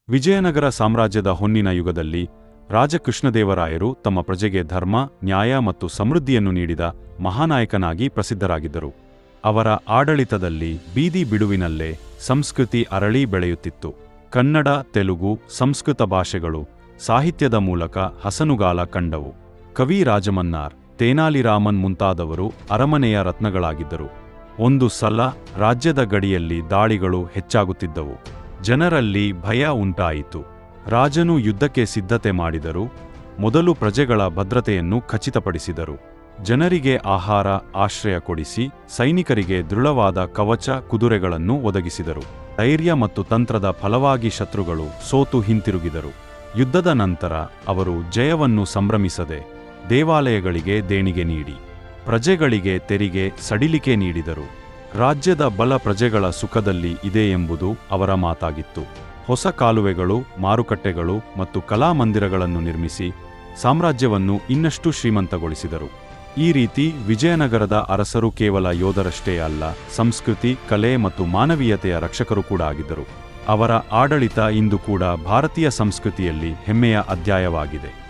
ವಿಜಯನಗರ ಸಾಮ್ರಾಜ್ಯದ ಹೊನ್ನಿನ ಯುಗದಲ್ಲಿ ರಾಜ ಕೃಷ್ಣದೇವರಾಯರು ತಮ್ಮ ಪ್ರಜೆಗೆ ಧರ್ಮ, ನ್ಯಾಯ ಮತ್ತು ಸಮೃದ್ಧಿಯನ್ನು ನೀಡಿದ ಮಹಾನಾಯಕನಾಗಿ ಪ್ರಸಿದ್ಧರಾಗಿದ್ದರು. ಅವರ ಆಡಳಿತದಲ್ಲಿ ಬೀದಿ ಬಿಡುವಿನಲ್ಲೇ ಸಂಸ್ಕೃತಿ ಅರಳಿ ಬೆಳೆಯುತ್ತಿತ್ತು. ಕನ್ನಡ, ತೆಲುಗು, ಸಂಸ್ಕೃತ ಭಾಷೆಗಳು ಸಾಹಿತ್ಯದ ಮೂಲಕ ಹಸನುಗಾಲ ಕಂಡವು. ಕವಿ ರಾಜಮನ್ನಾರ್, ತೇನಾಲಿರಾಮನ್ ಮುಂತಾದವರು ಅರಮನೆಯ ರತ್ನಗಳಾಗಿದ್ದರು. ಒಂದು ಸಲ ರಾಜ್ಯದ ಗಡಿಯಲ್ಲಿ ದಾಳಿಗಳು ಹೆಚ್ಚಾಗುತ್ತಿದ್ದವು. ಜನರಲ್ಲಿ ಭಯ ಉಂಟಾಯಿತು. ರಾಜನು ಯುದ್ಧಕ್ಕೆ ಸಿದ್ಧತೆ ಮಾಡಿದರು. ಮೊದಲು ಪ್ರಜೆಗಳ ಭದ್ರತೆಯನ್ನು ಖಚಿತಪಡಿಸಿದರು. ಜನರಿಗೆ ಆಹಾರ, ಆಶ್ರಯ ಕೊಡಿಸಿ ಸೈನಿಕರಿಗೆ ದೃಢವಾದ ಕವಚ, ಕುದುರೆಗಳನ್ನು ಒದಗಿಸಿದರು. ಧೈರ್ಯ ಮತ್ತು ತಂತ್ರದ ಫಲವಾಗಿ ಶತ್ರುಗಳು ಸೋತು ಹಿಂತಿರುಗಿದರು. ಯುದ್ಧದ ನಂತರ ಅವರು ಜಯವನ್ನು ಸಂಭ್ರಮಿಸದೆ ದೇವಾಲಯಗಳಿಗೆ ದೇಣಿಗೆ ನೀಡಿ ಪ್ರಜೆಗಳಿಗೆ ತೆರಿಗೆ ಸಡಿಲಿಕೆ ನೀಡಿದರು. ರಾಜ್ಯದ ಬಲ ಪ್ರಜೆಗಳ ಸುಖದಲ್ಲಿ ಇದೆ ಎಂಬುದು ಅವರ ಮಾತಾಗಿತ್ತು. ಹೊಸ ಕಾಲುವೆಗಳು, ಮಾರುಕಟ್ಟೆಗಳು ಮತ್ತು ಕಲಾಮಂದಿರಗಳನ್ನು ನಿರ್ಮಿಸಿ ಸಾಮ್ರಾಜ್ಯವನ್ನು ಇನ್ನಷ್ಟು ಶ್ರೀಮಂತಗೊಳಿಸಿದರು. ಈ ರೀತಿ ವಿಜಯನಗರದ ಅರಸರು ಕೇವಲ ಯೋಧರಷ್ಟೇ ಅಲ್ಲ, ಸಂಸ್ಕೃತಿ, ಕಲೆ ಮತ್ತು ಮಾನವೀಯತೆಯ ರಕ್ಷಕರು ಕೂಡ ಆಗಿದ್ದರು. ಅವರ ಆಡಳಿತ ಇಂದು ಕೂಡ ಭಾರತೀಯ ಸಂಸ್ಕೃತಿಯಲ್ಲಿ ಹೆಮ್ಮೆಯ ಅಧ್ಯಾಯವಾಗಿದೆ.